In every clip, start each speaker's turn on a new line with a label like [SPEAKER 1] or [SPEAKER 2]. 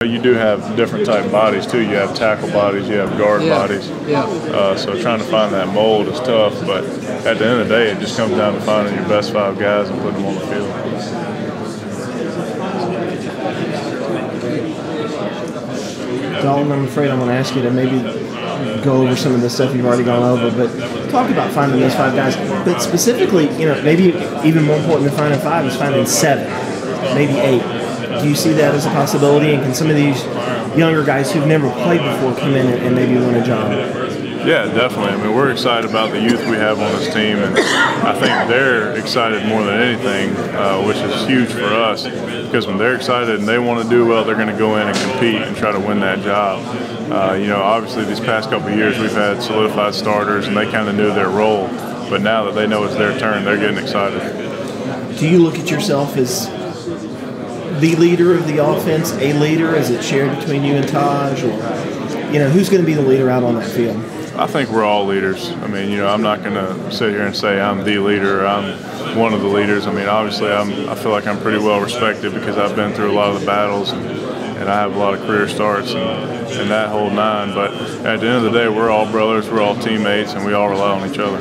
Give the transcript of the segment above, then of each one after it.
[SPEAKER 1] You do have different type bodies too. You have tackle bodies, you have guard bodies. So trying to find that mold is tough, but at the end of the day, it just comes down to finding your best 5 guys and putting them on the field.
[SPEAKER 2] Dalton, I'm afraid I'm going to ask you to maybe go over some of the stuff you've already gone over, but talk about finding those 5 guys. But specifically, maybe even more important than finding 5 is finding 7, maybe 8. Do you see that as a possibility? And can some of these younger guys who've never played before come in and maybe win a job?
[SPEAKER 1] Yeah, definitely. I mean, we're excited about the youth we have on this team, and I think they're excited more than anything, which is huge for us, because when they're excited and they want to do well, they're going to go in and compete and try to win that job. Obviously these past couple of years we've had solidified starters, and they kind of knew their role, but now that they know it's their turn, they're getting excited.
[SPEAKER 2] Do you look at yourself as the leader of the offense, a leader? Is it shared between you and Taj? Or, who's going to be the leader out on that field?
[SPEAKER 1] I think we're all leaders. I mean, I'm not going to sit here and say I'm the leader. I'm one of the leaders. I mean, obviously, I feel like I'm pretty well respected because I've been through a lot of the battles and I have a lot of career starts and that whole 9. But at the end of the day, we're all brothers, we're all teammates, and we all rely on each other.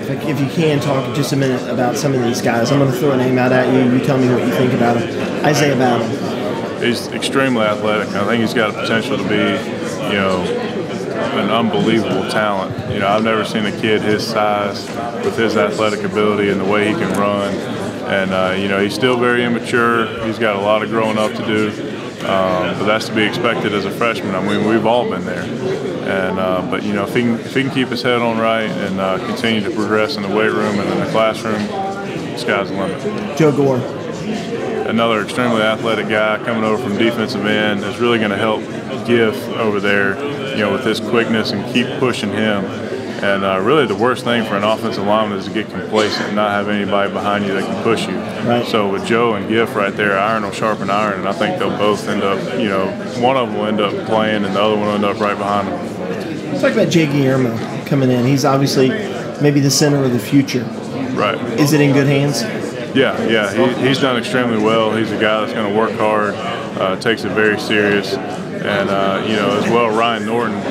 [SPEAKER 2] If you can talk just a minute about some of these guys, I'm going to throw a name out at you. You tell me what you think about him. Isaiah Battle.
[SPEAKER 1] He's extremely athletic. I think he's got the potential to be, an unbelievable talent. I've never seen a kid his size with his athletic ability and the way he can run. And, he's still very immature. He's got a lot of growing up to do. But that's to be expected as a freshman. I mean, we've all been there. But if he can keep his head on right and continue to progress in the weight room and in the classroom, the sky's the limit.
[SPEAKER 2] Joe Gore.
[SPEAKER 1] Another extremely athletic guy coming over from defensive end is really going to help Giff over there, with his quickness and keep pushing him. And really the worst thing for an offensive lineman is to get complacent and not have anybody behind you that can push you.
[SPEAKER 2] Right.
[SPEAKER 1] So with Joe and Giff right there, iron will sharpen iron, and I think they'll both end up, one of them will end up playing and the other one will end up right behind them.
[SPEAKER 2] Let's talk about Jay Guillermo coming in. He's obviously maybe the center of the future.
[SPEAKER 1] Right.
[SPEAKER 2] Is it in good hands?
[SPEAKER 1] Yeah. He's done extremely well. He's a guy that's going to work hard, takes it very serious. And, as well, Ryan Norton,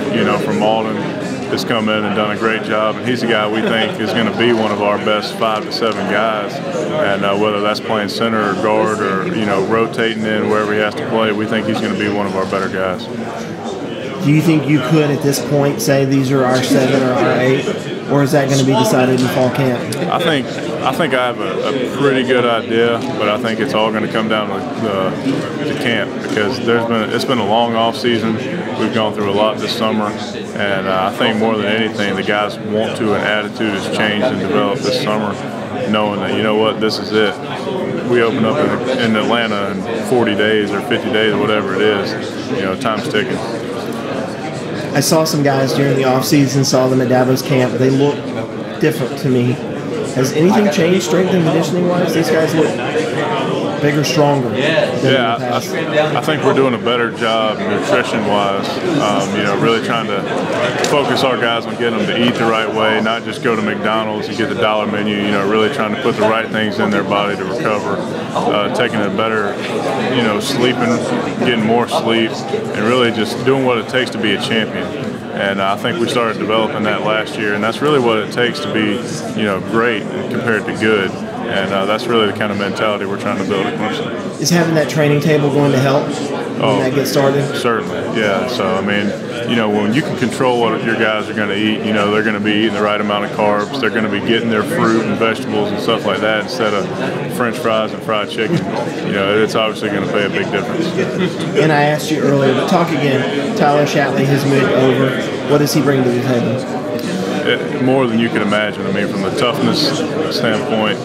[SPEAKER 1] from Malden, has come in and done a great job. And he's a guy we think is going to be one of our best 5 to 7 guys. And whether that's playing center or guard or, rotating in wherever he has to play, we think he's going to be one of our better guys.
[SPEAKER 2] Do you think you could, at this point, say these are our 7 or our 8? Or is that going to be decided in fall camp?
[SPEAKER 1] I think I have a pretty good idea, but I think it's all going to come down to camp, because it's been a long off season. We've gone through a lot this summer, and I think more than anything, the guys want to, and attitude has changed and developed this summer, knowing that this is it. We open up in Atlanta in 40 days or 50 days, or whatever it is. Time's ticking.
[SPEAKER 2] I saw some guys during the offseason, saw them at Davos camp. They look different to me. Has anything changed strength and conditioning-wise? These guys look bigger, stronger.
[SPEAKER 1] I think we're doing a better job nutrition-wise, really trying to focus our guys on getting them to eat the right way, not just go to McDonald's and get the dollar menu, really trying to put the right things in their body to recover, taking it better, sleeping, getting more sleep, and really just doing what it takes to be a champion. And I think we started developing that last year, and that's really what it takes to be, great compared to good. And that's really the kind of mentality we're trying to build at Clemson.
[SPEAKER 2] Is having that training table going to help when that gets started?
[SPEAKER 1] Certainly, yeah. So, I mean, when you can control what your guys are going to eat, they're going to be eating the right amount of carbs. They're going to be getting their fruit and vegetables and stuff like that instead of French fries and fried chicken. It's obviously going to pay a big difference.
[SPEAKER 2] And I asked you earlier, but talk again. Tyler Shatley has moved over. What does he bring to the table?
[SPEAKER 1] More than you can imagine. I mean, from the toughness standpoint,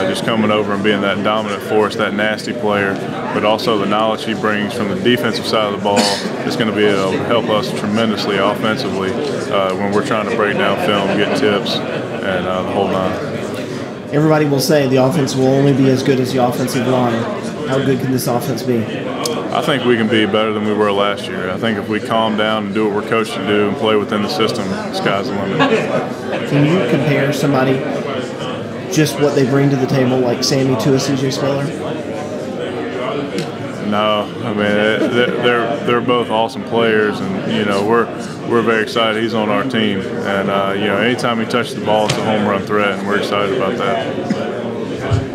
[SPEAKER 1] just coming over and being that dominant force, that nasty player, but also the knowledge he brings from the defensive side of the ball is going to be able to help us tremendously offensively when we're trying to break down film, get tips, and the whole 9.
[SPEAKER 2] Everybody will say the offense will only be as good as the offensive line. How good can this offense be?
[SPEAKER 1] I think we can be better than we were last year. I think if we calm down and do what we're coached to do and play within the system, the sky's the limit.
[SPEAKER 2] Can you compare somebody, just what they bring to the table, like Sammy to a CJ Spiller?
[SPEAKER 1] No, I mean they're both awesome players, and you know we're very excited he's on our team, and you know anytime he touches the ball, it's a home run threat, and we're excited about that.